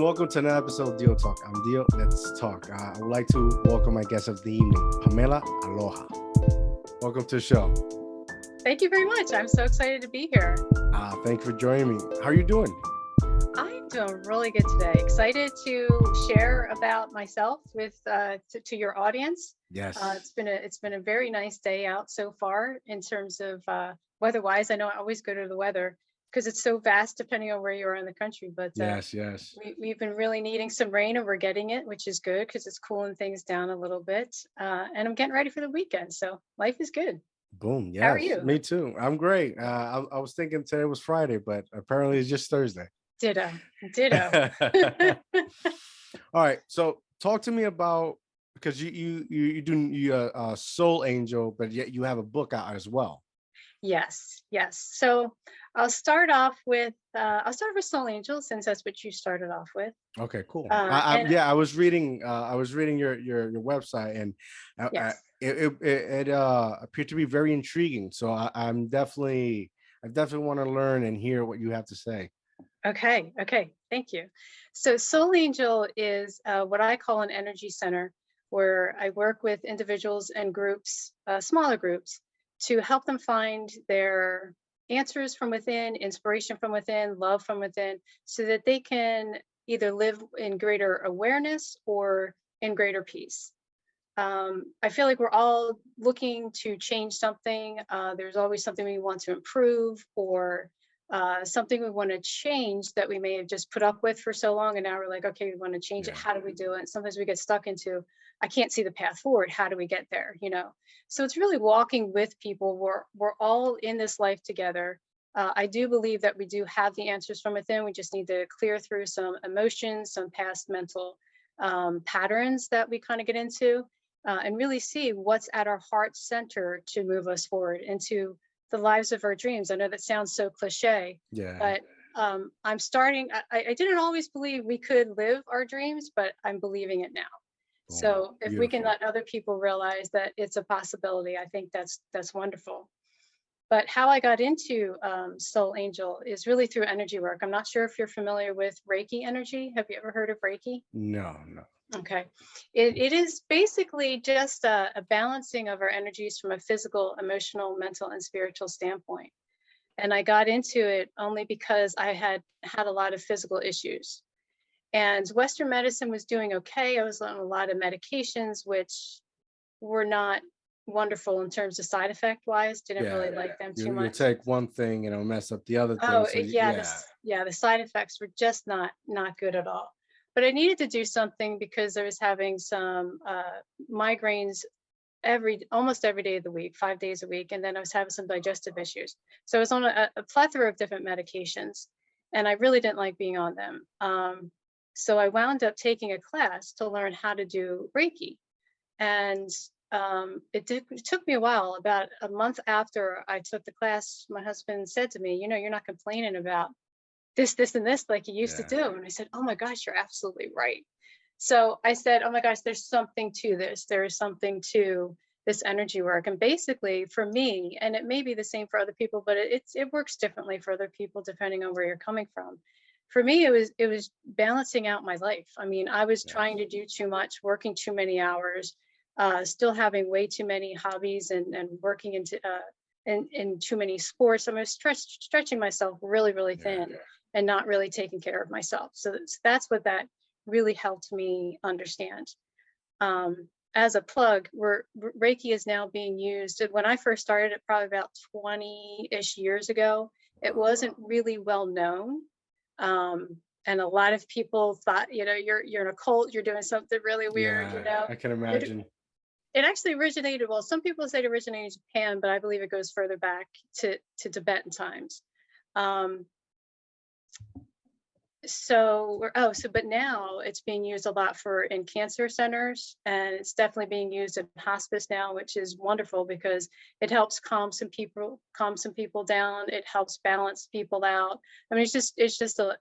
welcome to another episode of DIOTALK. I'm Dio. Let's talk. I would like to welcome my guest of the evening, Pamela Aloia. Welcome to the show. Thank you very much. I'm so excited to be here. Thank you for joining me. How are you doing? I'm doing really good today. Excited to share about myself with to your audience. Yes. It's been a very nice day out so far in terms of weather-wise. I know I always go to the weather because it's so vast depending on where you are in the country. But yes. We've been really needing some rain, and we're getting it, which is good because it's cooling things down a little bit. And I'm getting ready for the weekend, so life is good. Boom. Yes. How are you? Me too. I'm great. I was thinking today was Friday, but apparently it's just Thursday. Ditto. All right. So talk to me about, because you do Soul Angel, but yet you have a book out as well. Yes. So I'll start off with Soul Angel, since that's what you started off with. Okay, cool. I was reading your website, and Yes. it appeared to be very intriguing. So I definitely want to learn and hear what you have to say. Okay. Thank you. So Soul Angel is what I call an energy center, where I work with individuals and groups, smaller groups, to help them find their answers from within, inspiration from within, love from within, so that they can either live in greater awareness or in greater peace. I feel like we're all looking to change something. There's always something we want to improve, or something we want to change that we may have just put up with for so long, and now we're like, okay, we want to change it. How do we do it? And sometimes we get stuck into, I can't see the path forward. How do we get there? So it's really walking with people. We're all in this life together. I do believe that we do have the answers from within. We just need to clear through some emotions, some past mental patterns that we kind of get into, and really see what's at our heart center to move us forward into the lives of our dreams. I know that sounds so cliche, but I'm starting. I didn't always believe we could live our dreams, but I'm believing it now. So if we can let other people realize that it's a possibility, I think that's wonderful. But how I got into Soul Angel is really through energy work. I'm not sure if you're familiar with Reiki energy. Have you ever heard of Reiki? No. Okay. It is basically just a balancing of our energies from a physical, emotional, mental, and spiritual standpoint. And I got into it only because I had a lot of physical issues. And Western medicine was doing okay. I was on a lot of medications, which were not wonderful in terms of side effect wise. Didn't really like them too much. You take one thing and it'll mess up the other thing. Oh, so the side effects were just not good at all. But I needed to do something because I was having some migraines almost every day of the week, 5 days a week. And then I was having some digestive issues. So I was on a plethora of different medications, and I really didn't like being on them. So I wound up taking a class to learn how to do Reiki. And it took me a while. About a month after I took the class, my husband said to me, you're not complaining about this, and this like you used to do. And I said, oh my gosh, you're absolutely right. So I said, oh my gosh, there's something to this. There is something to this energy work. And basically for me, and it may be the same for other people, but it works differently for other people depending on where you're coming from. For me, it was balancing out my life. I mean, I was trying to do too much, working too many hours, still having way too many hobbies and working into in too many sports. I was stretching myself really, really thin and not really taking care of myself. So that's what that really helped me understand. As a plug, Reiki is now being used. When I first started it, probably about 20-ish years ago, it wasn't really well known. And a lot of people thought, you're in a cult, you're doing something really weird, I can imagine. It actually originated, well, some people say it originated in Japan, but I believe it goes further back to Tibetan times. But now it's being used a lot in cancer centers, and it's definitely being used in hospice now, which is wonderful because it helps calm some people down. It helps balance people out. I mean, it's just a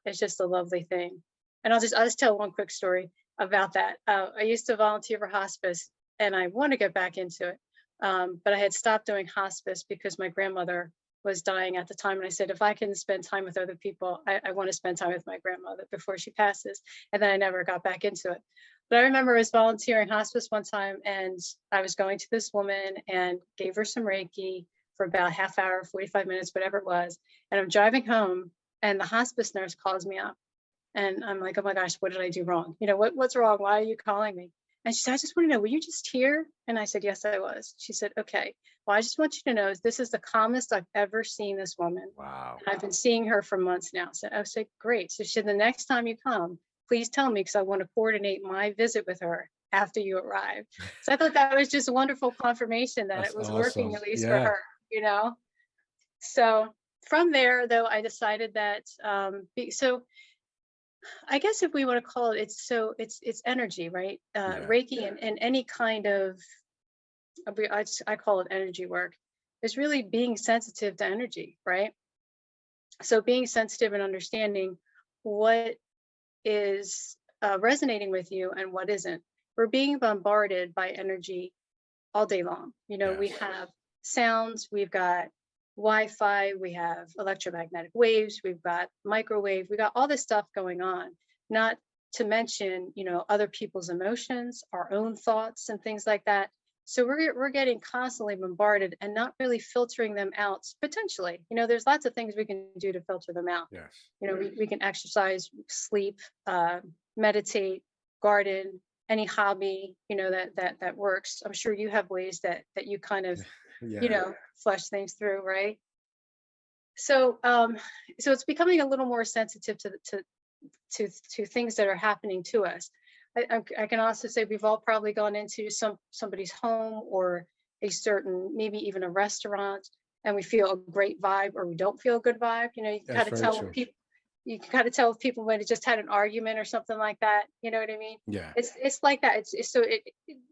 lovely thing. And I'll just tell one quick story about that. I used to volunteer for hospice, and I want to get back into it, but I had stopped doing hospice because my grandmother was dying at the time. And I said, if I can spend time with other people, I want to spend time with my grandmother before she passes. And then I never got back into it. But I remember I was volunteering hospice one time, and I was going to this woman and gave her some Reiki for about half hour, 45 minutes, whatever it was. And I'm driving home, and the hospice nurse calls me up. And I'm like, oh my gosh, what did I do wrong? What's wrong? Why are you calling me? And she said, I just want to know, were you just here? And I said, yes, I was. She said, okay, well, I just want you to know this is the calmest I've ever seen this woman. Wow. And I've been seeing her for months now. So I said, great. So she said, the next time you come, please tell me, because I want to coordinate my visit with her after you arrive. So I thought that was just a wonderful confirmation that That's it was working, awesome. at least for Yeah. her. So from there, though, I decided that, so I guess if we want to call it, it's energy, right? Yeah. Reiki and any kind of, I call it energy work, is really being sensitive to energy, right? So being sensitive and understanding what is resonating with you and what isn't. We're being bombarded by energy all day long. We Yes. have sounds, we've got Wi-Fi, we have electromagnetic waves, we've got microwave, we got all this stuff going on, not to mention, other people's emotions, our own thoughts and things like that. So we're getting constantly bombarded and not really filtering them out potentially. There's lots of things we can do to filter them out. Yes. We can exercise, sleep, meditate, garden, any hobby, that works. I'm sure you have ways that you kind of, Yeah. flush things through, right? So, so it's becoming a little more sensitive to things that are happening to us. I can also say we've all probably gone into somebody's home or a certain, maybe even a restaurant, and we feel a great vibe or we don't feel a good vibe. You can That's kind of very tell when true. people, you can kind of tell if people might have just had an argument or something like that. You know what I mean? Yeah. It's like that.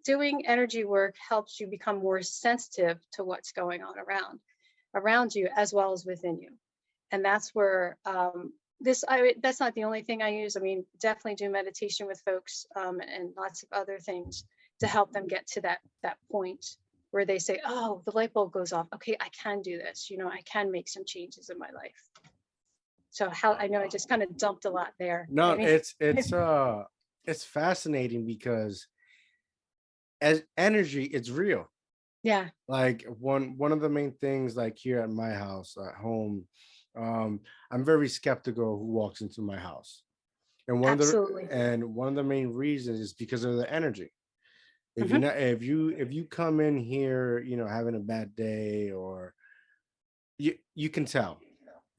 Doing energy work helps you become more sensitive to what's going on around you as well as within you. And that's where that's not the only thing I use. I mean, definitely do meditation with folks, and lots of other things to help them get to that point where they say, oh, the light bulb goes off. Okay, I can do this. I can make some changes in my life. So I know I just kind of dumped a lot there. No, I mean, it's fascinating because as energy, it's real. yeah, Like one of the main things, like here at my house at home, I'm very skeptical who walks into my house. And absolutely. one of the main reasons is because of the energy. If you Hmm. not if you come in here, having a bad day, or you can tell.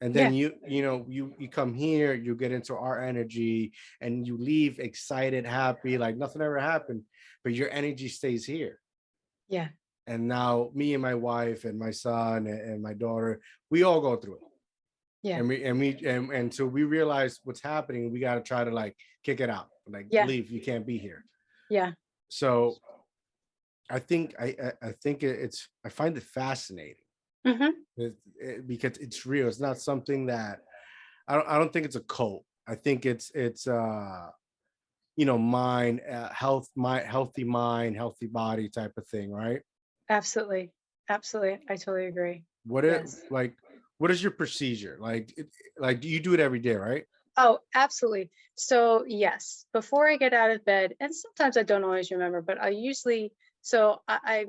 And then Yeah, you come here, you get into our energy, and you leave excited, happy, like nothing ever happened, but your energy stays here. yeah, And now me and my wife and my son and my daughter, we all go through it. yeah, And so we realize what's happening. We got to try to like kick it out, like yeah, leave. You can't be here. yeah. So I think I find it fascinating Hmm. because it's real. It's not something that I don't think it's a cult. I think it's mind, healthy mind, healthy body type of thing, right? Absolutely, absolutely. I totally agree. What it Yes. like? What is your procedure like? Like, do you do it every day, right? Oh, absolutely. So yes, before I get out of bed, and sometimes I don't always remember, but I usually, so I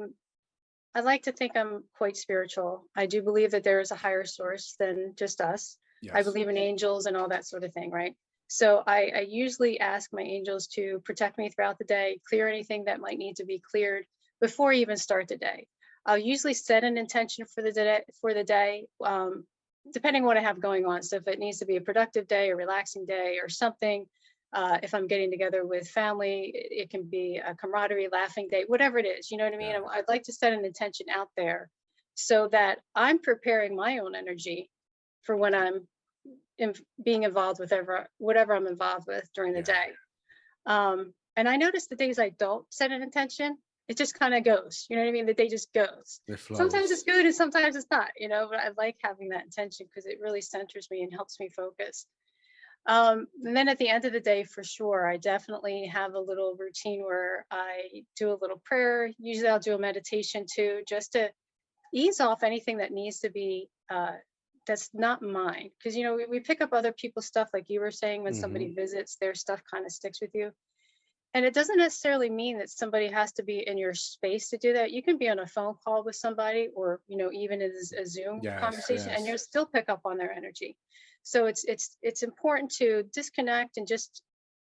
like to think I'm quite spiritual. I do believe that there is a higher source than just us. I Yes. believe in angels and all that sort of thing, right? So I usually ask my angels to protect me throughout the day, clear anything that might need to be cleared before I even start the day. I'll usually set an intention for the day, depending on what I have going on. So if it needs to be a productive day, a relaxing day, or something, if I'm getting together with family, it can be a camaraderie, laughing day, whatever it is. You know what I mean? Yeah. I'd like to set an intention out there so that I'm preparing my own energy for when I'm being involved with whatever I'm involved with during the Yeah. day. And I notice the days I don't set an intention, it just kind of goes. You know what I mean? The day just goes. It Sometimes flows. it's good and sometimes it's not, but I like having that intention because it really centers me and helps me focus. And then at the end of the day, for sure, I definitely have a little routine where I do a little prayer. Usually I'll do a meditation too, just to ease off anything that needs to be that's not mine. Because we pick up other people's stuff, like you were saying, when Hmm. somebody visits, their stuff kind of sticks with you. And it doesn't necessarily mean that somebody has to be in your space to do that. You can be on a phone call with somebody, or even in a Zoom Yes, conversation, and you'll yes. still pick up on their energy. So it's important to disconnect and just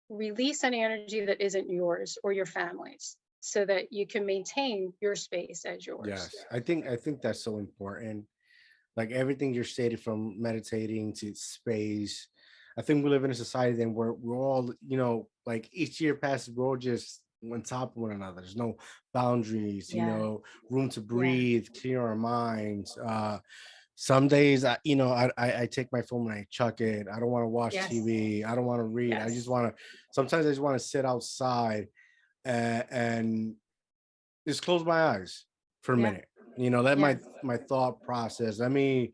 release any energy that isn't yours or your family's, so that you can maintain your space as yours. Yes, I think that's so important. Like everything you're stating, from meditating to space. I think we live in a society then where we're all, like each year passes, we're all just on top of one another. There's no boundaries, Yeah, room to yeah, breathe, clear our minds. Some days I take my phone and I chuck it. I don't want to watch yes, TV. I don't want to read. I just yes, want to, sometimes I just want to sit outside and just close my eyes for a yeah, minute. Let yeah, my thought process. Let me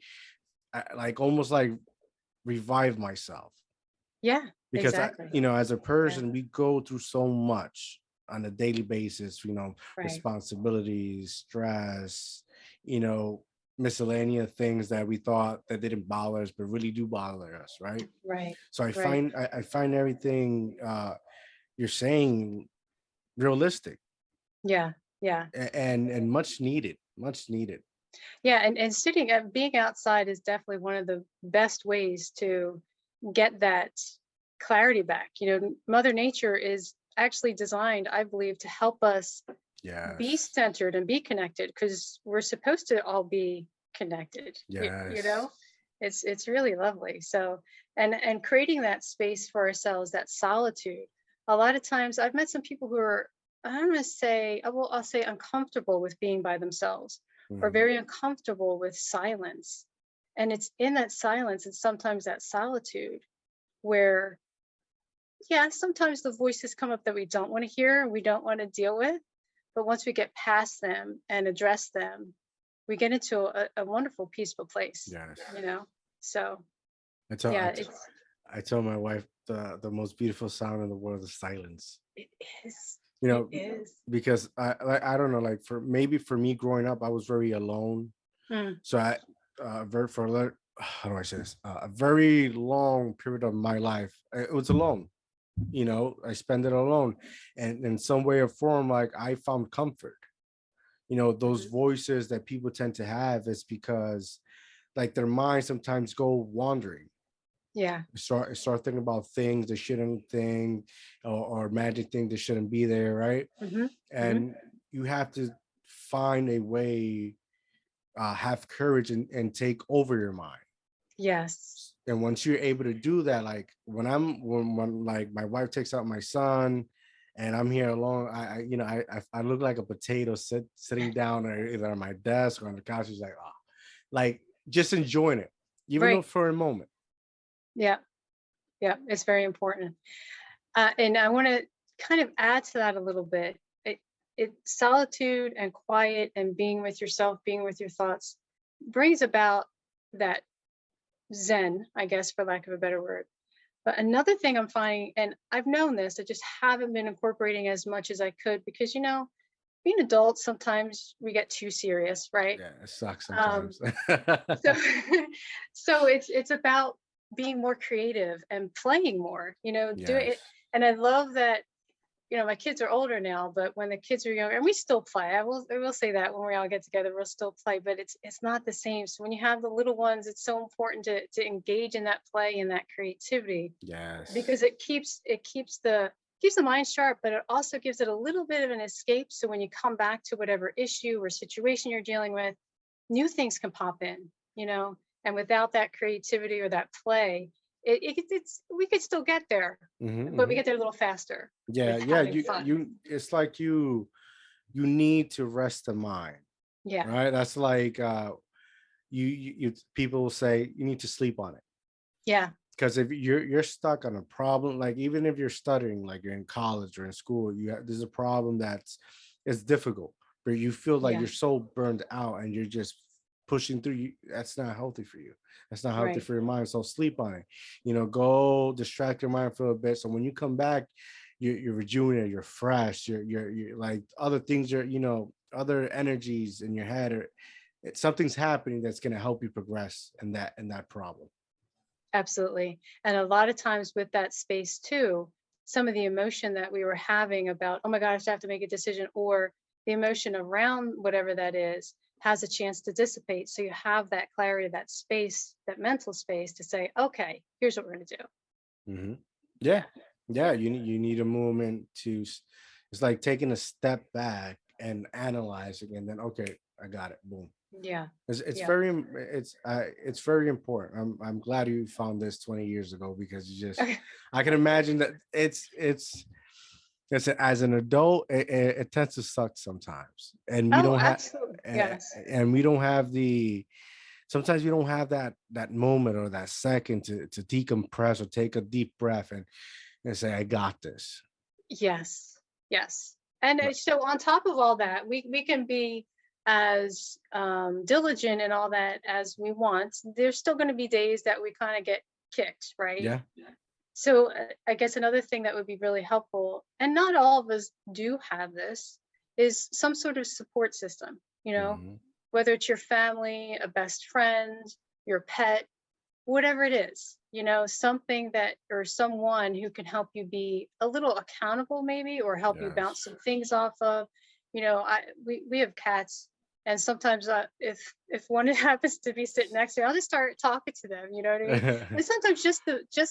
like almost like revive myself, yeah, because exactly. as a Yeah, person, we go through so much on a daily basis. right, Responsibilities, stress, you know, miscellaneous things that we thought that didn't bother us, but really do bother us, right? right, So I right. find I find everything you're saying realistic, Yeah, yeah. and much needed. Yeah, and being outside is definitely one of the best ways to get that clarity back. Mother Nature is actually designed, I believe, to help us be Yes. centered and be connected, because we're supposed to all be connected. Yes. It's really lovely. So, and creating that space for ourselves, that solitude. A lot of times I've met some people who are, I'm going to say, I'll say, uncomfortable with being by themselves, or Mhm. very uncomfortable with silence. And it's in that silence and sometimes that solitude where, yeah, sometimes the voices come up that we don't want to hear and we don't want to deal with. But once we get past them and address them, we get into a wonderful, peaceful place, Yes. you know? So, I tell yeah, I, t- I tell my wife the most beautiful sound in the world is silence. it is. You It know, is. because I don't know, like for me growing up, I was very alone. Mm, So how do I say this? A very long period of my life, it was alone. I spent it alone, and in some way or form, like I found comfort. Those mhm. voices that people tend to have is because like their minds sometimes go wandering. Yeah. Start thinking about things they shouldn't think, or imagine things that shouldn't be there, right? Hmm. Hmm. And you have to find a way, have courage, and take over your mind. Yes. And once you're able to do that, like when like my wife takes out my son and I'm here alone, I look like a potato sitting down, either on my desk or on the couch. She's like, oh, like just enjoying it, even though Right. for a moment. Yeah. Yeah. It's very important. And I want to kind of add to that a little bit. It solitude and quiet and being with yourself, being with your thoughts, brings about that zen, I guess, for lack of a better word. But another thing I'm finding, and I've known this, I just haven't been incorporating as much as I could, because being adults, sometimes we get too serious, right? Yeah, it sucks Um, sometimes. so so it's about being more creative and playing more, doing Yes. it. And I love that, my kids are older now, but when the kids are younger, and we still play. I will say that when we all get together, we'll still play, but it's not the same. So when you have the little ones, it's so important to engage in that play and that creativity, Yes. because it keeps the mind sharp, but it also gives it a little bit of an escape. So when you come back to whatever issue or situation you're dealing with, new things can pop in, and without that creativity or that play, it's we could still get there, Hmm. but we Hmm. get there a little faster Yeah, with yeah. having You fun. you it's like you need to rest the mind, Yeah. right? That's like people will say you need to sleep on it. Yeah. Because if you're stuck on a problem, like even if you're studying, like you're in college or in school, there's a problem that's it's difficult, but you feel like Yeah. you're so burned out and you're just pushing through. That's not healthy for you. That's not healthy Right. for your mind. So sleep on it. Go distract your mind for a bit. So when you come back, you're rejuvenated, you're fresh, you're like other things, other energies in your head something's happening that's going to help you progress in that problem. Absolutely. And a lot of times with that space too, some of the emotion that we were having about, oh my gosh, I have to make a decision, or the emotion around whatever that is has a chance to dissipate. So you have that clarity, that space, that mental space to say, okay, here's what we're going to do. Hmm. Yeah. Yeah, yeah. You need a moment to. It's like taking a step back and analyzing, and then okay, I got it. Boom. Yeah. It's Yeah. very it's very important. I'm glad you found this 20 years ago, because you just, Okay. I can imagine that as an adult, it tends to suck sometimes, and we Oh, don't have absolutely. and, Yes. and we don't have the sometimes we don't have that moment or that second to decompress or take a deep breath and say, I got this. Yes. Yes. And Right. so on top of all that, we can be as diligent and all that as we want. There's still going to be days that we kind of get kicked, right? Yeah. So I guess another thing that would be really helpful, and not all of us do have this, is some sort of support system, Hmm. whether it's your family, a best friend, your pet, whatever it is, something that, or someone who can help you be a little accountable maybe, or help you bounce Yes. some things off of. We have cats, and sometimes if one happens to be sitting next to me, I'll just start talking to them, you know what I mean? And sometimes just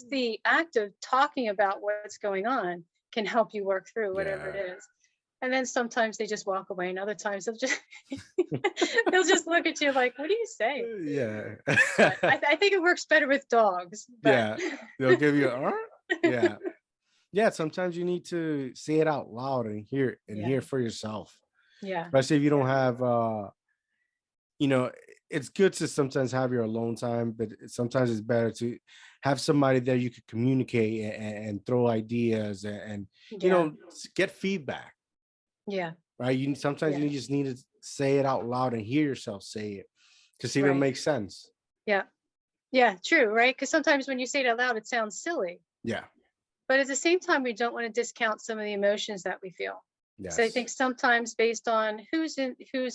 the act of talking about what's going on can help you work through whatever it Yeah. is. And then sometimes they just walk away, and other times they'll just they'll just look at you like, what are you saying? Yeah. But I think it works better with dogs, but Yeah. They'll give you yeah. Yeah. Sometimes you need to say it out loud and yeah, hear for yourself. yeah, Especially if you don't yeah, have you know, it's good to sometimes have your alone time, but sometimes it's better to have somebody there you could communicate and throw ideas and yeah, get feedback, yeah, right? Sometimes yeah, you just need to say it out loud and hear yourself say it to see if it right, makes sense. yeah, yeah, true, right? Because sometimes when you say it out loud, it sounds silly, Yeah. but at the same time, we don't want to discount some of the emotions that we feel. So I think Yes. sometimes based on who's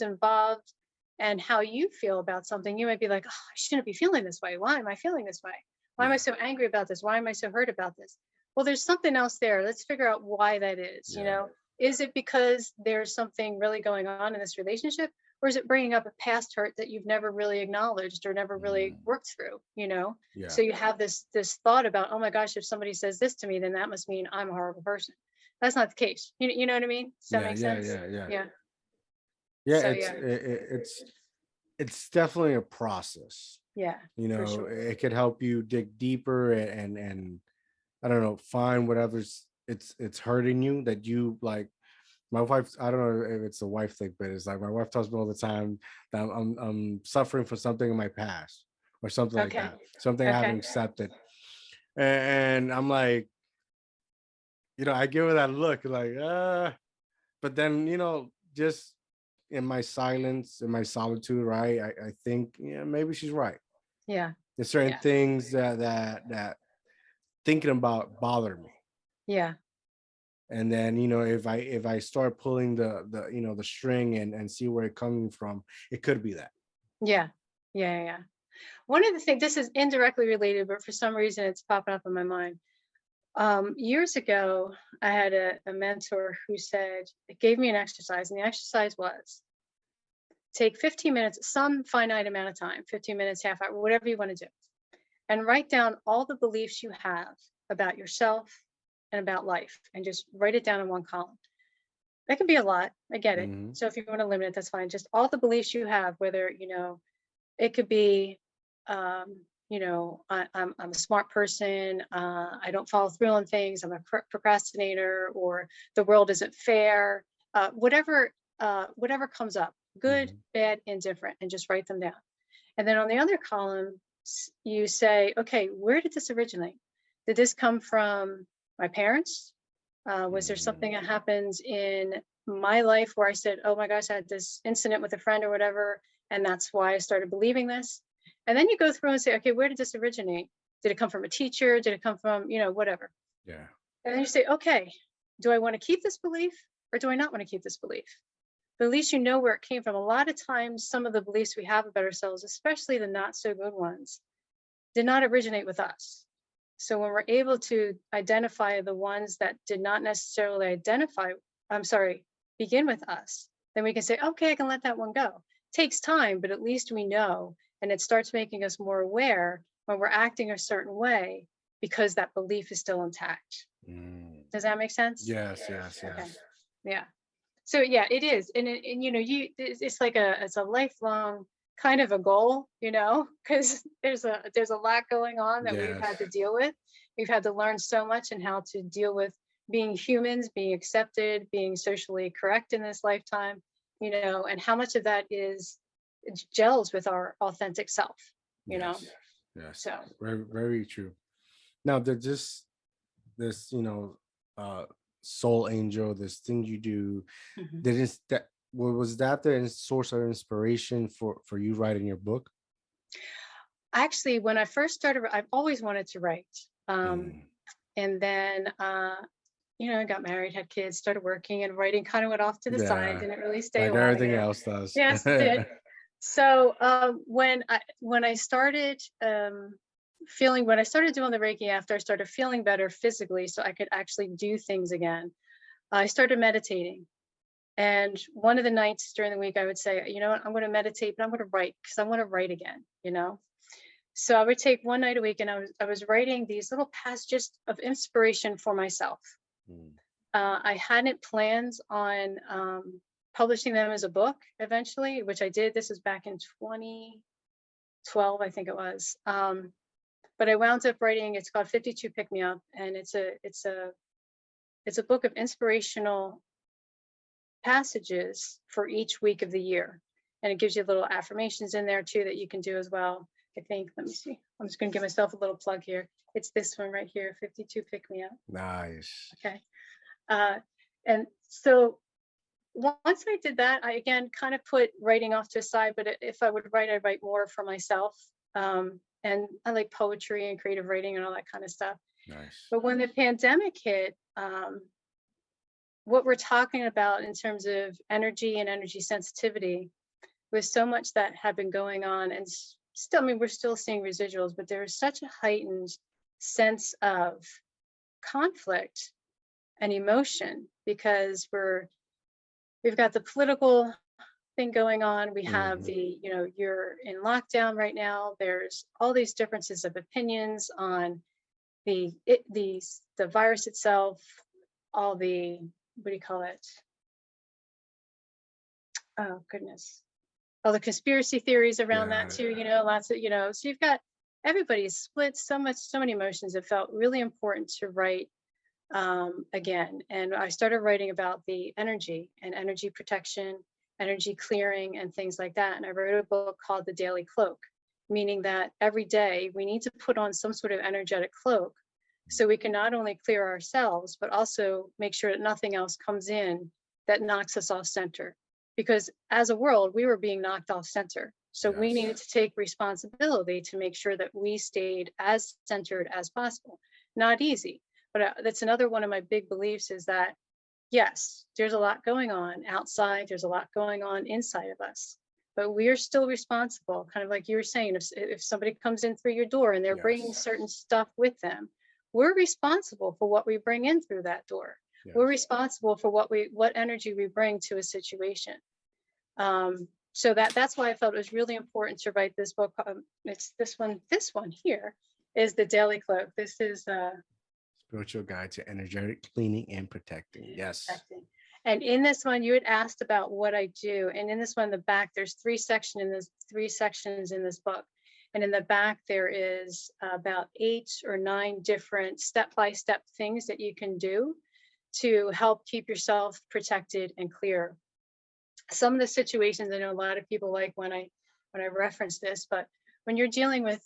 involved and how you feel about something, you might be like, oh, I shouldn't be feeling this way. Why am I feeling this way? Why am I Yeah. so angry about this? Why am I so hurt about this? Well, there's something else there. Let's figure out why that is. Yeah. Is it because there's something really going on in this relationship? Or is it bringing up a past hurt that you've never really acknowledged or never really Mm, worked through? yeah. So you have this thought about, oh my gosh, if somebody says this to me, then that must mean I'm a horrible person. That's not the case. You know what I mean? Does that Yeah. make Yeah. sense? Yeah. Yeah. Yeah. Yeah. So yeah, It's definitely a process. yeah, for sure. It could help you dig deeper and I don't know, find whatever's it's hurting you that you like. My wife, I don't know if it's a wife thing, but it's like my wife tells me all the time that I'm suffering for something in my past or something like Okay. that, something I haven't Okay. accepted, and I'm like, I give her that look like, but then just in my silence, in my solitude, right? I think, yeah, maybe she's right. Yeah. There's certain Yeah. things that thinking about bother me. Yeah. And then if I start pulling the string and see where it coming from, it could be that. Yeah. Yeah. Yeah. One of the things, this is indirectly related, but for some reason it's popping up in my mind. Years ago, I had a mentor who said, it gave me an exercise, and the exercise was take 15 minutes, some finite amount of time, 15 minutes, half hour, whatever you want to do, and write down all the beliefs you have about yourself and about life, and just write it down in one column. That can be a lot. I get it. Hmm. So if you want to limit it, that's fine. Just all the beliefs you have, whether, it could be, I'm a smart person. I don't follow through on things. I'm a procrastinator, or the world isn't fair. Whatever comes up, good, Hmm. bad, indifferent, and just write them down. And then on the other column, you say, okay, where did this originate? Did this come from my parents? Was there something Hmm. that happens in my life where I said, oh my gosh, I had this incident with a friend or whatever, and that's why I started believing this? And then you go through and say, okay, where did this originate? Did it come from a teacher? Did it come from, whatever? Yeah. And then you say, okay, do I want to keep this belief, or do I not want to keep this belief? but at least you know where it came from. A lot of times, some of the beliefs we have about ourselves, especially the not so good ones, did not originate with us. So when we're able to identify the ones that did not necessarily begin with us, then we can say, okay, I can let that one go. Takes time, but at least we know, and it starts making us more aware when we're acting a certain way because that belief is still intact. Mm. Does that make sense? Yes, yes, Okay. yes. Yeah. So yeah, it is, and it's like it's a lifelong kind of a goal, because there's a lot going on that we've Yes. had to deal with. We've had to learn so much and how to deal with being humans, being accepted, being socially correct in this lifetime, and how much of that is gels with our authentic self, you know. Yes. Yes. So Very, very true. Now, there's just this, uh, soul angel, this thing you do. mhm. Was that the source of inspiration for you writing your book? Actually, when I first started, I've always wanted to write. Mm. And then I got married, had kids, started working, and writing kind of went off to the side, Yeah, didn't really stay a like while everything together. else does. Yes, it did. So when I started when I started doing the Reiki after I started feeling better physically, so I could actually do things again, I started meditating. And one of the nights during the week, I would say, you know what, I'm going to meditate, but I'm going to write because I want to write again. So I would take one night a week, and I was writing these little passages of inspiration for myself. Mm. I hadn't plans on publishing them as a book eventually, which I did. This was back in 2012, I think it was. But I wound up writing. It's called 52 Pick Me Up, and it's a book of inspirational passages for each week of the year, and it gives you little affirmations in there too that you can do as well. I think. Let me see. I'm just going to give myself a little plug here. It's this one right here, 52 Pick Me Up. Nice. Okay. And so once I did that, I again kind of put writing off to the side, but if I would write, I'd write more for myself. And I like poetry and creative writing and all that kind of stuff. Nice. But when the pandemic hit, what we're talking about in terms of energy and energy sensitivity was so much that had been going on, and still, I mean, we're still seeing residuals, but there is such a heightened sense of conflict and emotion because we've got the political thing going on. We have Mhm. the, you're in lockdown right now. There's all these differences of opinions on the virus itself, all the, what do you call it? Oh goodness. All the conspiracy theories around that Yeah. too, lots of, so you've got everybody's split so many emotions. It felt really important to write again. And I started writing about the energy and energy protection, energy clearing, and things like that. And I wrote a book called The Daily Cloak, meaning that every day we need to put on some sort of energetic cloak so we can not only clear ourselves, but also make sure that nothing else comes in that knocks us off center. Because as a world, we were being knocked off center. So we Yes. needed to take responsibility to make sure that we stayed as centered as possible. Not easy, but that's another one of my big beliefs is that, yes, there's a lot going on outside, there's a lot going on inside of us, but we are still responsible. Kind of like you were saying, if somebody comes in through your door and they're bringing Yes. certain stuff with them, we're responsible for what we bring in through that door. We're Yes. responsible for what energy we bring to a situation. So that's why I felt it was really important to write this book. It's this one here is The Daily Cloak. This is Spiritual guide to energetic cleaning and protecting. Yes. protecting. And in this one, you had asked about what I do. And in this one, the back, there's three sections in this book. And in the back, there is about 8 or 9 different step-by-step things that you can do to help keep yourself protected and clear. Some of the situations, I know a lot of people like when I reference this, but when you're dealing with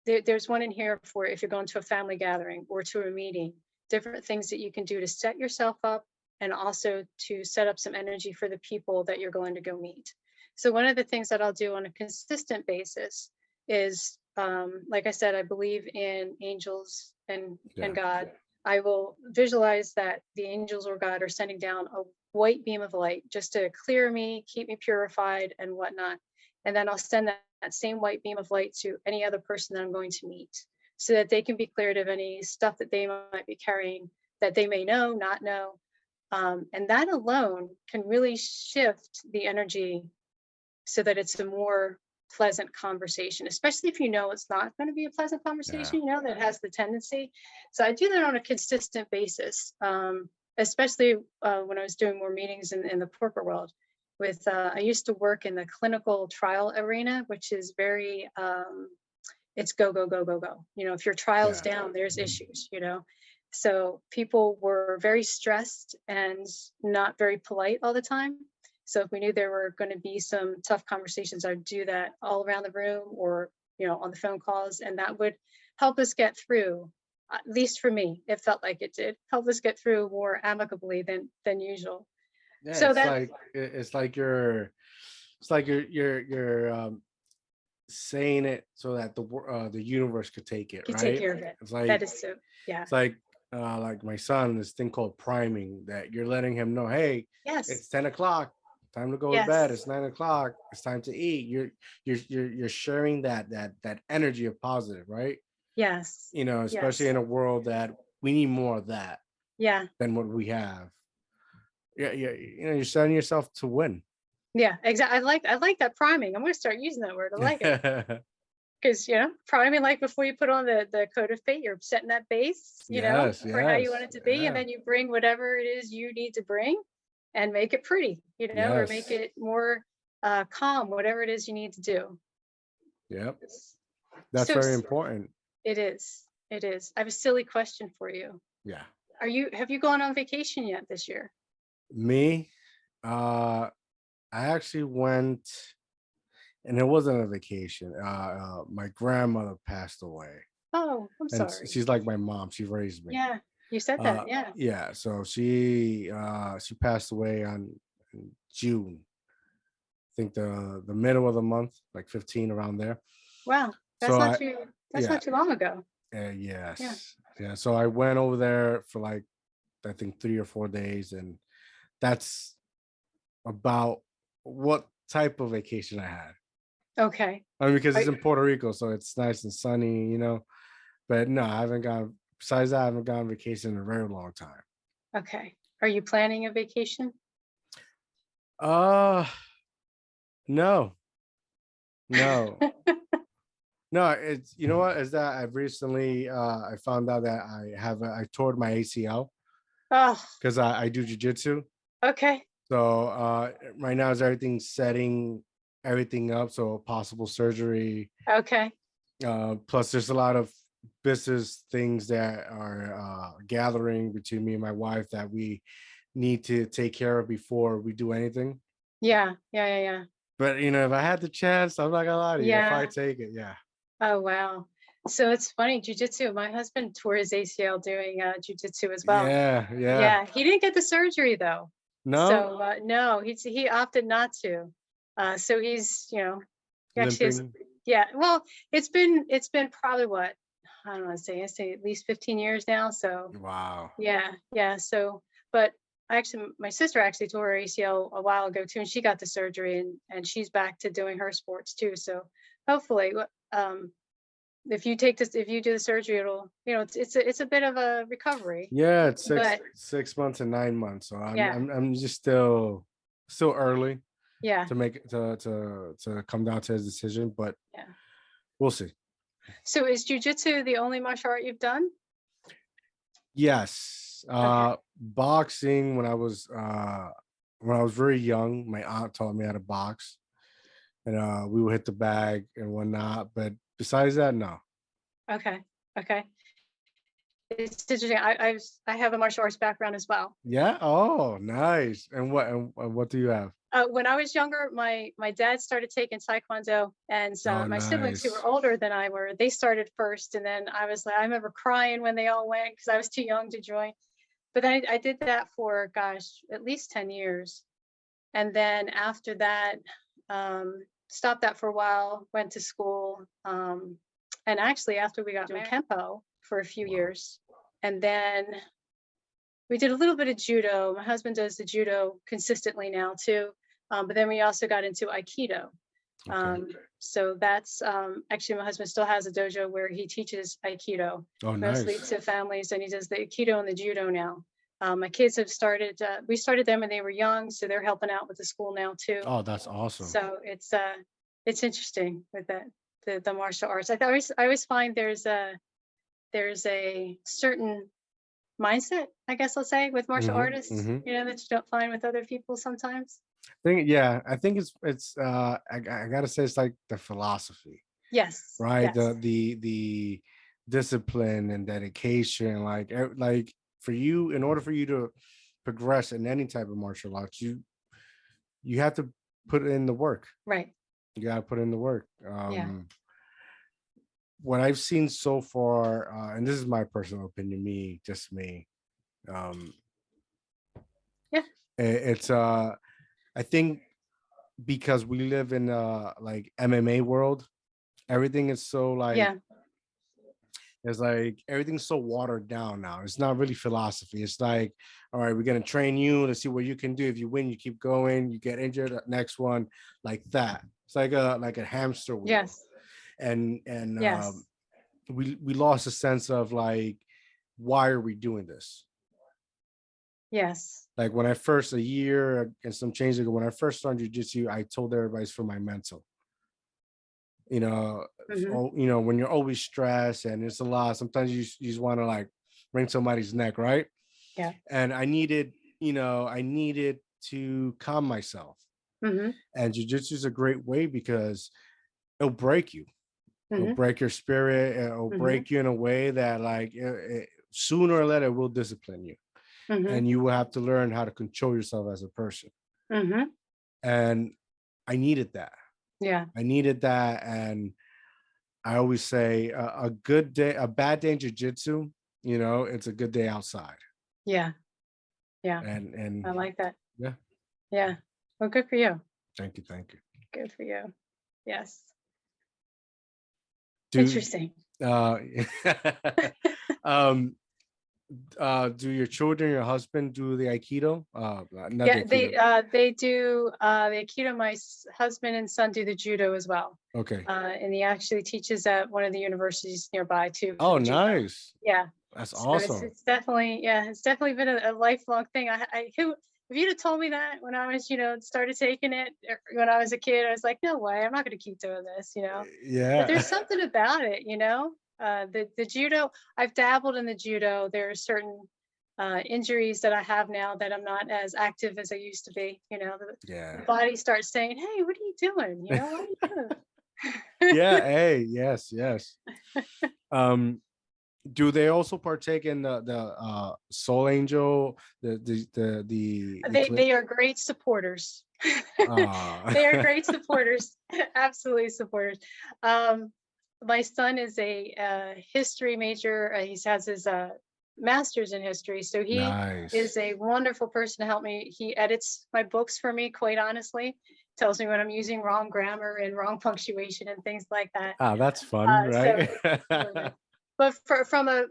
there's one in here for if you're going to a family gathering or to a meeting, different things that you can do to set yourself up and also to set up some energy for the people that you're going to go meet. So one of the things that I'll do on a consistent basis is, like I said, I believe in angels and Yeah. God. I will visualize that the angels or God are sending down white beam of light just to clear me, keep me purified and whatnot. And then I'll send that same white beam of light to any other person that I'm going to meet so that they can be cleared of any stuff that they might be carrying that they may know, not know. And that alone can really shift the energy so that it's a more pleasant conversation, especially if you know it's not going to be a pleasant Yeah. conversation, that has the tendency. So I do that on a consistent basis, especially when I was doing more meetings in the corporate world. I used to work in the clinical trial arena, which is very, it's go, go, go, go, go. If your trial's Yeah. down, there's issues. So people were very stressed and not very polite all the time. So if we knew there were going to be some tough conversations, I'd do that all around the room or, on the phone calls. And that would help us get through, at least for me, it felt like it did help us get through more amicably than usual. Yeah, So it's that like you're saying it so that the universe could take it, you take right? care of it. It's That like is so, yeah. it's like my son, this thing called priming, that you're letting him know, hey, Yes. it's 10 o'clock, time to go to bed. Yes. It's 9 o'clock, it's time to eat. You're sharing that energy of positive, right? Yes. Especially Yes. in a world that we need more of that Yeah. than what we have. Yeah, yeah, you're setting yourself to win. Yeah. Exactly. I like that priming. I'm going to start using that word. I like it. Because priming, like before you put on the coat of paint, you're setting that base, Yes, for how you want yes, it to be, and yeah, then you bring whatever it is you need to bring, and make it pretty, or make yes, it more calm, whatever it is you need to do. yep. That's So very important. it is. It is. I have a silly question for you. Yeah. Have you gone on vacation yet this year? Me, I actually went, and it wasn't a vacation. My grandmother passed away, Oh, I'm and sorry. she's like my mom. She raised me. Yeah, you said that. Yeah. Yeah. So she passed away in June. I think the middle of the month, like 15 around there. Wow. That's So not I too. That's yeah, not too long ago. Yeah. yes, yeah. So I went over there for like, I think 3 or 4 days, and that's about what type of vacation I had. Okay. I mean, because Are, it's in Puerto Rico, so it's nice and sunny. But no, I haven't gone. Besides that, I haven't gone on vacation in a very long time. okay. Are you planning a vacation? Uh, no, no, no. It's, you know what? Is that I've recently I found out that I tore my ACL Oh, because I do jujitsu. okay. So right now is everything setting everything up. So possible surgery. Okay. Plus, there's a lot of business things that are gathering between me and my wife that we need to take care of before we do anything. Yeah. Yeah. Yeah. Yeah. But if I had the chance, I'm not gonna lie to you. If I Yeah. take it, yeah. Oh, wow. So it's funny, jujitsu. My husband tore his ACL doing jujitsu as well. Yeah, yeah. Yeah. He didn't get the surgery though. No, So no, he opted not to. So he actually has, limping. yeah. Well, it's been probably what, I don't want to say, I say at least 15 years now. So Wow. yeah, yeah. So, but my sister actually tore her ACL a while ago too, and she got the surgery, and she's back to doing her sports too. So hopefully, um, if you do the surgery, it'll, it's a bit of a recovery, Yeah, it's six but 6 months and 9 months. So I'm yeah, I'm I'm just still early yeah, to make it to come down to his decision, but yeah. we'll see. So is jujitsu the only martial art you've done? Yes. Okay, Boxing, when I was very young, my aunt taught me how to box, and we would hit the bag and whatnot. But besides that, no. okay, okay. It's interesting. I have a martial arts background as well. Yeah. Oh, nice. And what do you have? When I was younger, my dad started taking taekwondo, and Oh, my siblings who were nice. older than I were, they started first, and then I was like, I remember crying when they all went because I was too young to join. But then I did that for, gosh, at least 10 years, and then after that, stopped that for a while, went to school, and actually after we got doing kempo for a few Wow. years, and then we did a little bit of judo. My husband does the judo consistently now too. But then we also got into Aikido. Okay. So that's actually my husband still has a dojo where he teaches Aikido Oh, mostly nice. to families, and he does the Aikido and the judo now. My kids have started. We started them when they were young, so they're helping out with the school now too. Oh, that's awesome. So it's interesting with that the martial arts. I always find there's a certain mindset, I guess I'll say, with martial Hmm. artists, Hmm. that you don't find with other people sometimes. I think I gotta say it's like the philosophy, Yes, right? yes, The discipline and dedication, like for you, in order for you to progress in any type of martial arts, you have to put in the work. right. You gotta put in the work. Yeah, What I've seen so far, and this is my personal opinion, just me. Um, yeah, it's I think because we live in like MMA world, everything is so like yeah. it's like everything's so watered down now. It's not really philosophy. It's like, all right, we're gonna train you to see what you can do. If you win, you keep going. You get injured, next one, like that. It's like a hamster wheel. Yes, And yes, we lost a sense of like, why are we doing this? yes. Like when I first, a year and some change ago, when I first started jujitsu, I told everybody it's for my mental. You know, Hmm. when you're always stressed and it's a lot, sometimes you just want to like wring somebody's neck, right? Yeah. And I needed to calm myself. Hmm. And jujitsu is a great way because it'll break you. It'll Hmm. break your spirit. It'll Hmm. break you in a way that like sooner or later it will discipline you, Hmm. and you will have to learn how to control yourself as a person. Hmm. And I needed that. Yeah, I needed that, and I always say a good day, a bad day in jujitsu, it's a good day outside. yeah, yeah. And I like that. yeah, Yeah. Well, good for you. thank you, thank you. Good for you. Yes. Do Interesting. uh um do your children, your husband do the Aikido? Not the Yeah, Aikido. they do the Aikido. My husband and son do the judo as well. Okay. And he actually teaches at one of the universities nearby too for Oh, the judo. nice. Yeah. That's So awesome. it's definitely, yeah, it's definitely been a lifelong thing. If you'd have told me that when I was, started taking it when I was a kid, I was like, no way, I'm not going to keep doing this. But Yeah. there's something about it. The judo, I've dabbled in the judo. There are certain injuries that I have now that I'm not as active as I used to be. The Yeah. body starts saying, hey, what are you doing? What are you doing? Yeah. Hey, yes, yes. Um, do they also partake in the Soul Angel, the clip? They are great supporters. Uh They are great supporters, absolutely supporters. Um, my son is a history major. He has his master's in history, so he nice. is a wonderful person to help me. He edits my books for me, quite honestly. Tells me when I'm using wrong grammar and wrong punctuation and things like that. Ah, that's fun, So right? it's really nice. But from a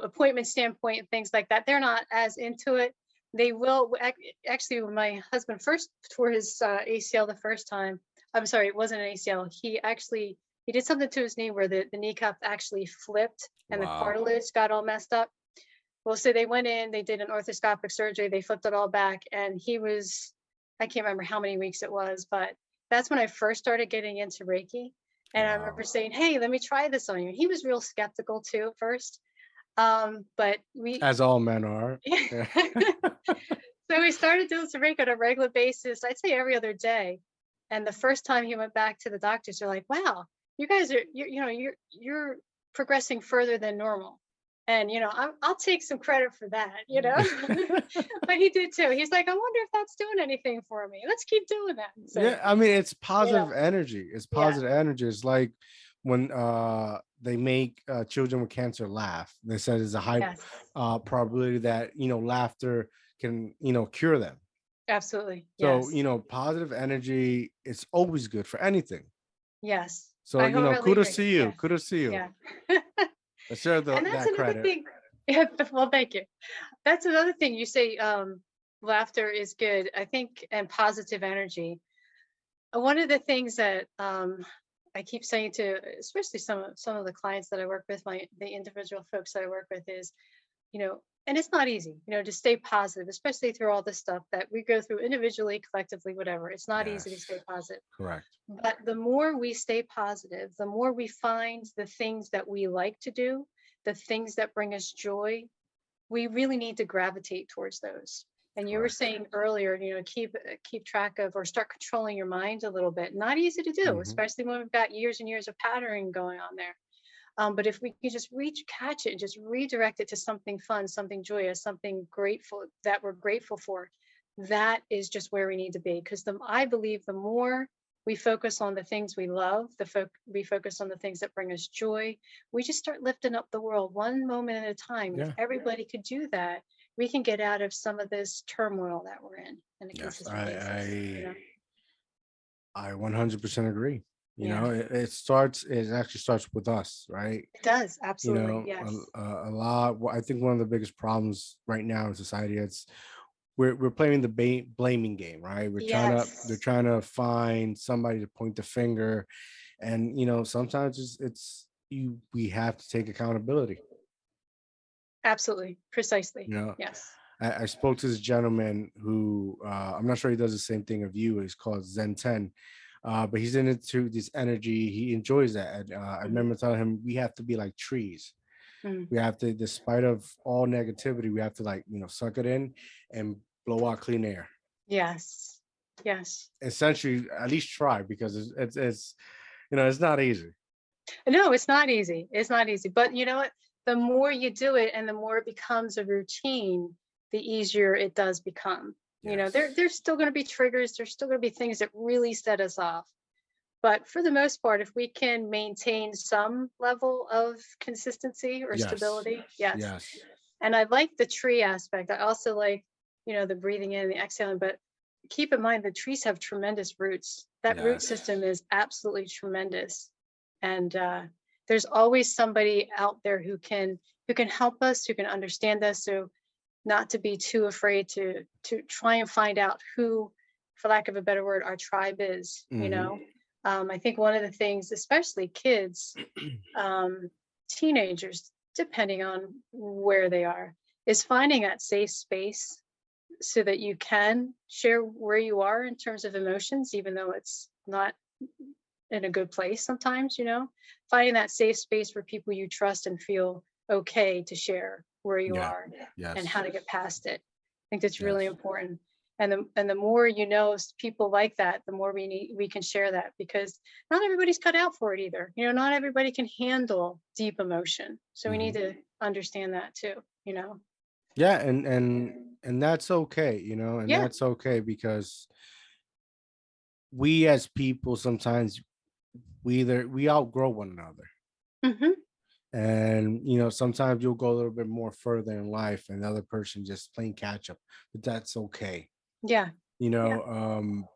appointment standpoint and things like that, they're not as into it. They will actually when my husband first tore his ACL the first time. I'm sorry, it wasn't an ACL. He did something to his knee where the kneecap actually flipped and the Wow. cartilage got all messed up. Well, so they went in, they did an orthoscopic surgery, they flipped it all back, and I can't remember how many weeks it was, but that's when I first started getting into Reiki. And I remember Wow. saying, hey, let me try this on you. He was real skeptical too at first. But we, As all men are. Yeah. so we started doing some Reiki on a regular basis, I'd say every other day. And the first time he went back to the doctors, they're like, wow, you guys are, you're progressing further than normal. And, I'll take some credit for that. But he did too. He's like, I wonder if that's doing anything for me. Let's keep doing that. So, Yeah, I mean it's you know, positive energy. It's yeah, positive energy. It's like when they make children with cancer laugh. They said there's a high yes, probability that laughter can cure them. absolutely. So Yes, positive energy is always good for anything. yes. So I wholeheartedly kudos agree. to you. Yeah, Kudos to you. yeah. Let's share And that's that another credit. thing. Yeah, well, thank you. That's another thing you say, laughter is good, I think, and positive energy. One of the things that I keep saying to, especially some of the clients that I work with, the individual folks that I work with, is, and it's not easy, to stay positive, especially through all the stuff that we go through individually, collectively, whatever. It's not easy to Yes, stay positive. correct. But the more we stay positive, the more we find the things that we like to do, the things that bring us joy, we really need to gravitate towards those. And you were Correct. saying earlier, keep track of, or start controlling your mind a little bit. Not easy to do, Hmm. especially when we've got years and years of patterning going on there. But if we can just catch it and just redirect it to something fun, something joyous, something grateful that we're grateful for, that is just where we need to be. Because I believe the more we focus on the things we love, we focus on the things that bring us joy, we just start lifting up the world one moment at a time. If Yeah. everybody could do that, we can get out of some of this turmoil that we're in on a Yes. consistent basis. I 100% agree. Yeah, It actually starts with us, right? it does. Absolutely. Yes. A lot. I think one of the biggest problems right now in society, we're playing the blaming game, right? They're Yes. trying to find somebody to point the finger, and sometimes we have to take accountability. Absolutely. Precisely. You know, Yes. I spoke to this gentleman who I'm not sure he does the same thing of you. He's called Zen 10, but he's into this energy. He enjoys that. And, I Mhm. remember telling him we have to be like trees. Mm. We have to, despite of all negativity, we have to like suck it in and blow out clean air. Yes. Yes. Essentially, at least try because it's not easy. No, it's not easy. It's not easy. But you know what? The more you do it and the more it becomes a routine, the easier it does become. Yes. There's still going to be triggers. There's still going to be things that really set us off. But for the most part, if we can maintain some level of consistency or Yes. stability, yes. Yes. And I like the tree aspect. I also like, the breathing in, the exhaling, but keep in mind the trees have tremendous roots. That root Yes. system is absolutely tremendous. And there's always somebody out there who can help us, who can understand us. So not to be too afraid to try and find out who, for lack of a better word, our tribe is. Hmm. I think one of the things, especially kids, um, teenagers, depending on where they are, is finding that safe space so that you can share where you are in terms of emotions, even though it's not in a good place sometimes. Finding that safe space for people you trust and feel okay to share where you Yeah. are and Yes. how to get past it. I think that's really Yes. important. And the more people like that, the more we can share that, because not everybody's cut out for it either. Not everybody can handle deep emotion. So we need Hmm. to understand that too. Yeah, and that's okay, and Yeah. that's okay because we as people sometimes we outgrow one another. Hmm. And sometimes you'll go a little bit more further in life and the other person just playing catch up, but that's okay. Yeah. you Yeah. know um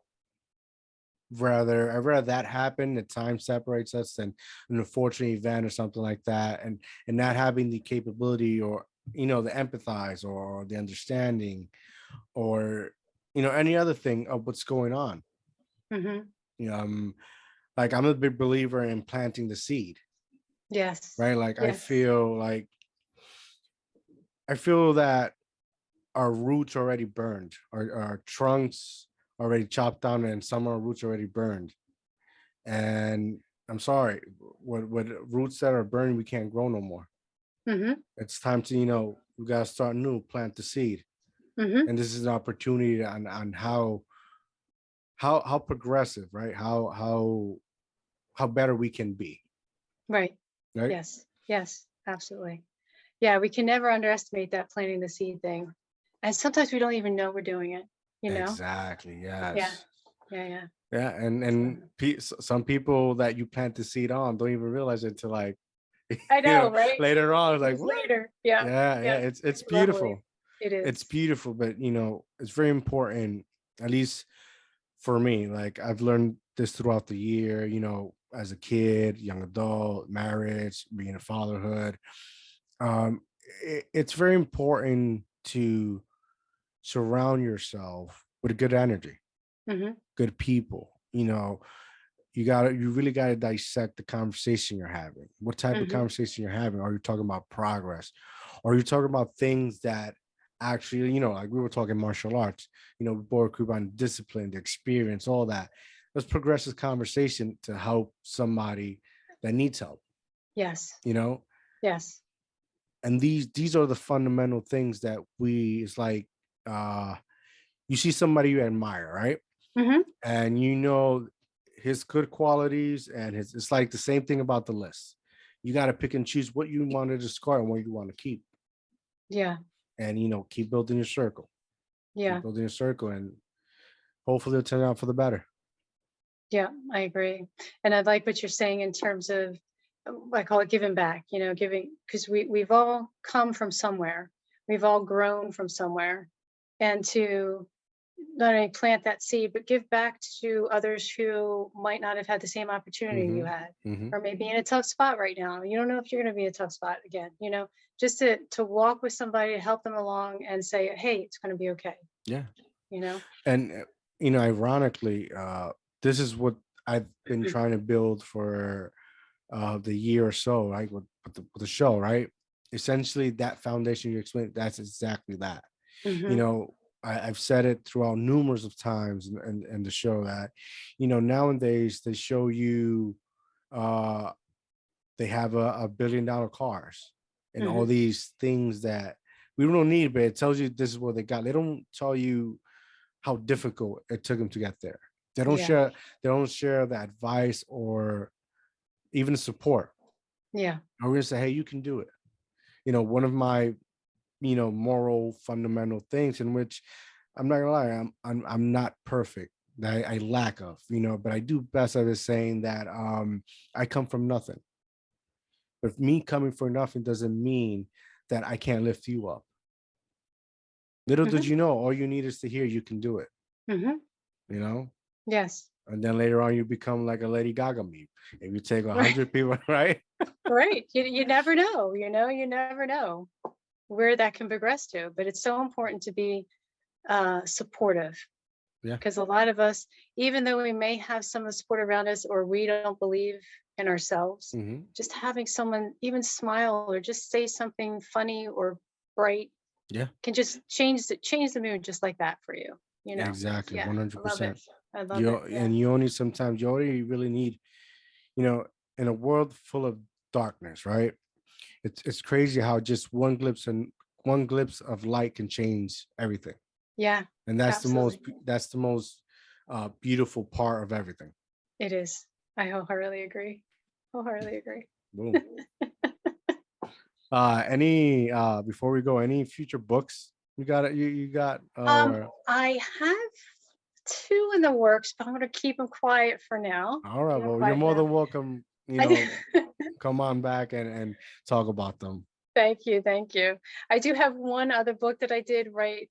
I'd rather that happen, the time separates us, than an unfortunate event or something like that, and not having the capability, or the empathize or the understanding, or any other thing of what's going on. Hmm. Like, I'm a big believer in planting the seed, Yes. right? Like, I Yes. feel like I feel that our roots already burned, our trunks already chopped down, and some of our roots already burned. And I'm sorry, with roots that are burned, we can't grow no more. Hmm. It's time to, we gotta start new, plant the seed. Hmm. And this is an opportunity on how progressive, right? How better we can be, Right. right? Yes. Yes. Absolutely. Yeah, we can never underestimate that planting the seed thing. And sometimes we don't even know we're doing it, you know? Exactly. Yeah. Yes. Yeah. Yeah. Yeah, So some people that you plant the seed on don't even realize it until, like, I know, right? later on. It's like, Years what? later. Yeah. Yeah, yeah. Yeah. It's It's lovely. beautiful. It It's is. beautiful, but it's very important, at least for me. Like, I've learned this throughout the year, as a kid, young adult, marriage, being a fatherhood. it's very important to surround yourself with good energy, Hmm. good people. You really gotta dissect the conversation you're having. What type of Hmm. conversation you're having? Are you talking about progress? Or are you talking about things that actually, like we were talking martial arts, board group on discipline, the experience, all that. Let's progress this conversation to help somebody that needs help, Yes. you know? Yes. And these are the fundamental things that it's like uh you see somebody you admire, right? Hmm. And his good qualities and his it's like the same thing about the list. You got to pick and choose what you want to discard and what you want to keep. Yeah. And keep building your circle. Keep Yeah. building your circle and hopefully it'll turn out for the better. Yeah, I agree. And I like what you're saying in terms of, I call it giving back, giving, because we've all come from somewhere. We've all grown from somewhere. And to not only plant that seed, but give back to others who might not have had the same opportunity you Hmm. had, Hmm. or maybe in a tough spot right now. You don't know if you're going to be in a tough spot again, just to walk with somebody, to help them along and say, hey, it's going to be okay, Yeah. you know? And ironically, this is what I've been trying to build for the year or so, right? With the show, right? Essentially, that foundation you explained, that's exactly that. You Hmm. know, I've said it throughout numerous of times in the show that, nowadays they show you uh they have a $1 billion cars and all Hmm. these things that we don't need, but it tells you this is what they got. They don't tell you how difficult it took them to get there. They don't Yeah. share they don't share the advice or even support. Yeah. I'm gonna say, hey, you can do it. One of my moral fundamental things in which I'm not gonna lie, I'm not perfect. I lack of, but I do best at it saying that I come from nothing. But me coming from nothing doesn't mean that I can't lift you up. Little did Hmm. you know, all you need is to hear you can do it, Hmm. you know? Yes. And then later on you become like a Lady Gaga meme. If you take 100 people, right? Right. You never know, you never know where that can progress to. But it's so important to be supportive, Yeah. because a lot of us, even though we may have some of the support around us or we don't believe in ourselves, Hmm. just having someone even smile or just say something funny or bright Yeah. can just change the mood just like that for you. Exactly. Yeah, I love it. 100%. I love You it. Yeah. and you only really need, you know, in a world full of darkness, right? It's crazy how just one glimpse of light can change everything. Yeah, And absolutely. that's the most beautiful part of everything. It is. I wholeheartedly agree. Wholeheartedly agree. Boom. Any before we go, any future books you got or I have two in the works, but I'm gonna keep them quiet for now. all right, Keep them well, you're quiet for more now. than welcome, I do. come on back and talk about them. Thank you, thank you. I do have one other book that I did write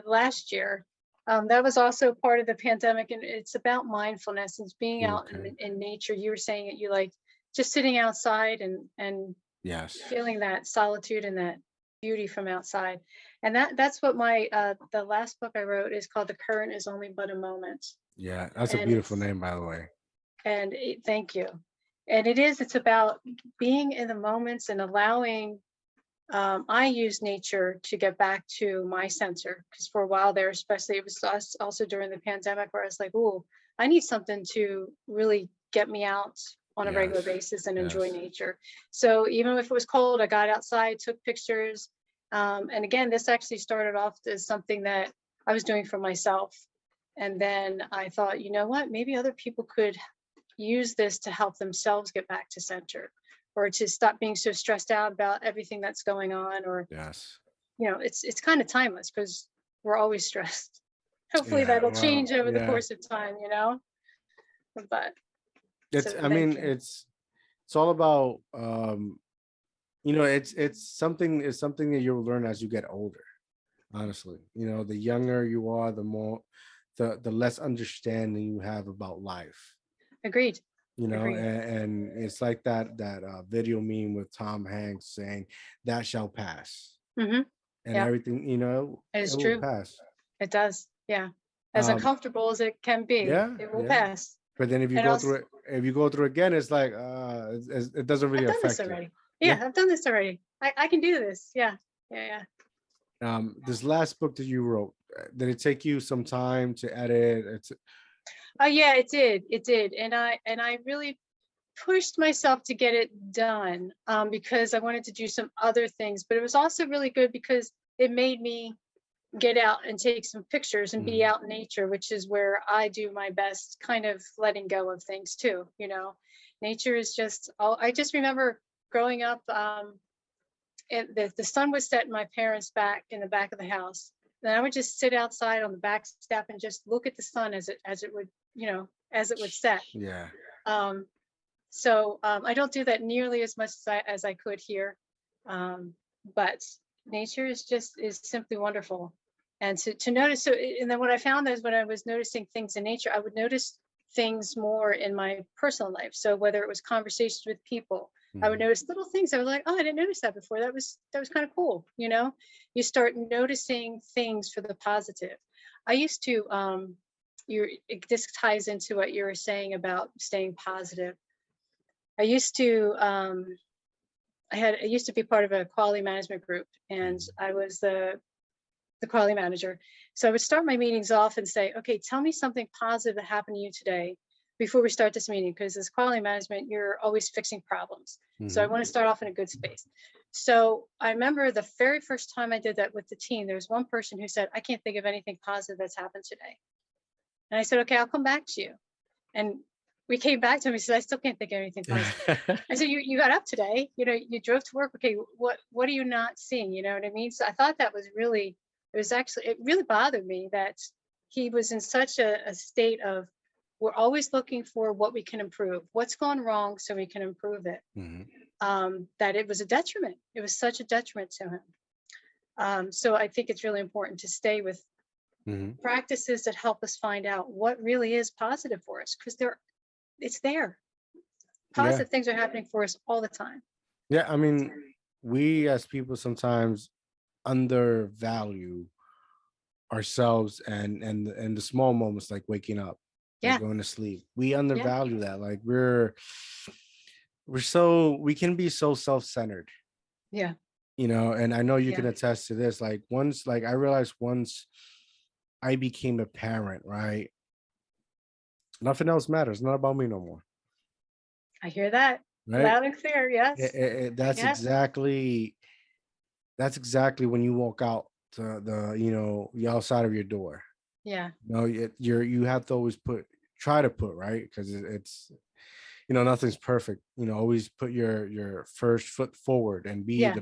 last year. That was also part of the pandemic, and it's about mindfulness. It's being out Okay. in nature. You were saying it, you like just sitting outside and Yes. feeling that solitude and that beauty from outside. And that's what my the last book I wrote is called The Current is Only But a Moment. Yeah, that's a And beautiful it's name, by the way. thank you. And it's about being in the moments and allowing, I use nature to get back to my center, because for a while there, especially it was also during the pandemic, where I was like, oh, I need something to really get me out on a regular Yes. basis and enjoy Yes. nature. So even if it was cold, I got outside, took pictures. And again, this actually started off as something that I was doing for myself. And then I thought, you know what, maybe other people could use this to help themselves get back to center, or to stop being so stressed out about everything that's going on, or Yes. it's kind of timeless because we're always stressed. Hopefully Yeah, that'll well, change over the yeah. course of time, but It's so I thank mean, you. it's all about it's something that you'll learn as you get older, honestly. The younger you are, the less understanding you have about life. Agreed. you know, Agreed. and it's like that video meme with Tom Hanks saying that shall pass, Hmm. and Yeah, everything, you know, it it is will true. pass. It does. Yeah. As um uncomfortable as it can be, yeah, it will yeah, pass. but then if you And go also, through it, if you go through again, it's like it doesn't I've really done this affect you. already. Yeah. Yeah, I've done this already. I can do this. Yeah. Yeah. Yeah. This last book that you wrote, did it take you some time to edit? It's Oh yeah, it did. It did. And I really pushed myself to get it done, because I wanted to do some other things. But it was also really good because it made me get out and take some pictures and be Mhm. out in nature, which is where I do my best kind of letting go of things too. Nature is just, I just remember growing up, the sun would set in my parents' back in the back of the house. Then I would just sit outside on the back step and just look at the sun as it would, as it would set. Yeah. Um, so I don't do that nearly as much as I could here. But nature is simply wonderful. And to notice, and then what I found is when I was noticing things in nature, I would notice things more in my personal life. So whether it was conversations with people, I would Mhm. notice little things. I was like, oh, I didn't notice that before. That was kind of cool. You start noticing things for the positive. I used to, this ties into what you were saying about staying positive. I used to I used to be part of a quality management group, and Mhm. I was the quality manager. So I would start my meetings off and say, okay, tell me something positive that happened to you today before we start this meeting, because as quality management, you're always fixing problems. So I Mhm. want to start off in a good space. So I remember the very first time I did that with the team, there was one person who said, I can't think of anything positive that's happened today. And I said, okay, I'll come back to you. And we came back to him. He said, I still can't think of anything positive. I said, you got up today, you drove to work. Okay, what are you not seeing? You know what I mean? So I thought that was really, it really bothered me that he was in such a state of, we're always looking for what we can improve, what's gone wrong so we can improve it. Mhm. That it was a detriment. It was such a detriment to him. So I think it's really important to stay with Mhm. practices that help us find out what really is positive for us, because it's there. Yeah. Positive things are happening for us all the time. Yeah. I mean, we as people sometimes undervalue ourselves and the small moments like waking up, like Yeah. going to sleep. We Yeah. undervalue that. Like we can be so self-centered, Yeah. you know, and I know you can Yeah. attest to this. Like once, like I realized once I became a parent, right? Nothing else matters. Not about me no more. I hear that Right. loud and clear. Yes. That's Yeah. exactly when you walk out to the outside of your door. Yeah. No, you have to always try to put right, because it's nothing's perfect. Always put your first foot forward and be Yeah. the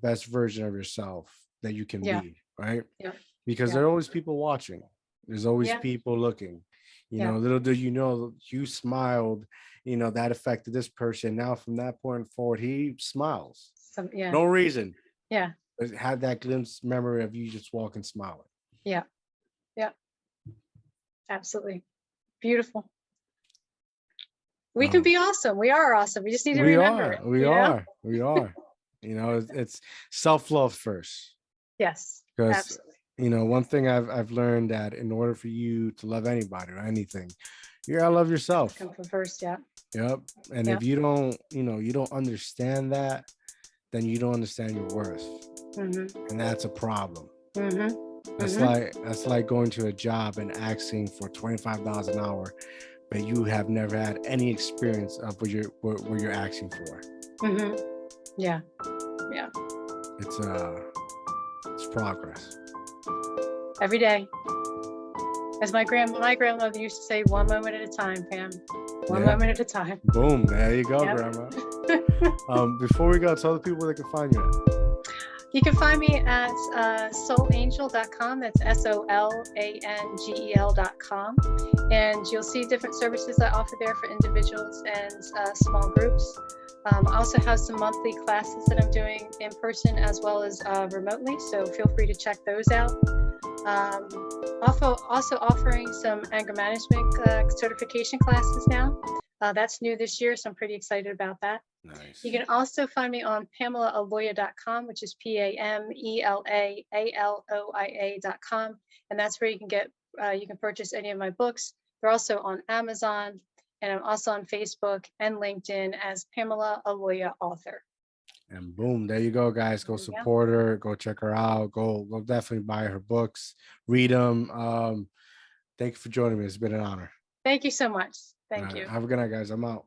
best version of yourself that you can Yeah. be, right? Yeah. Because Yeah. there are always people watching. There's always Yeah. people looking. Yeah. Little do you know, you smiled. That affected this person. Now from that point forward, he smiles. Yeah. No reason. Yeah. But had that glimpse memory of you just walking smiling. Yeah. Yeah. Absolutely. Beautiful. We can Um, be awesome. We are awesome. We just need to we remember are, it, we are, we are. It's self-love first. Yes. Because Absolutely. one thing I've learned, that in order for you to love anybody or anything, you gotta love yourself. Come from first. Yeah. Yep. And Yeah. if you don't understand that, then you don't understand your worth. Mm-hmm. And that's a problem. Mm-hmm. That's Mm-hmm. like going to a job and asking for $25 an hour, but you have never had any experience of what you're asking for. Mm-hmm. Yeah. Yeah. It's progress. Every day. As my grandmother used to say, one moment at a time, Pam. One Yeah. moment at a time. Boom. There you go, Yep. Grandma. Before we go, tell the people they can find you at. You can find me at soulangel.com. That's SOLANGEL.com. And you'll see different services I offer there for individuals and small groups. I also have some monthly classes that I'm doing in person as well as remotely. So feel free to check those out. Also offering some anger management certification classes now. That's new this year, so I'm pretty excited about that. Nice. You can also find me on PamelaAloia.com, which is PAMELAALOIA.com. And that's where you can purchase any of my books. They're also on Amazon, and I'm also on Facebook and LinkedIn as Pamela Aloia Author. And boom, there you go, guys. Go support her. Go check her out. Go definitely buy her books. Read them. Thank you for joining me. It's been an honor. Thank you so much. Thank you. Have a good night, guys. I'm out.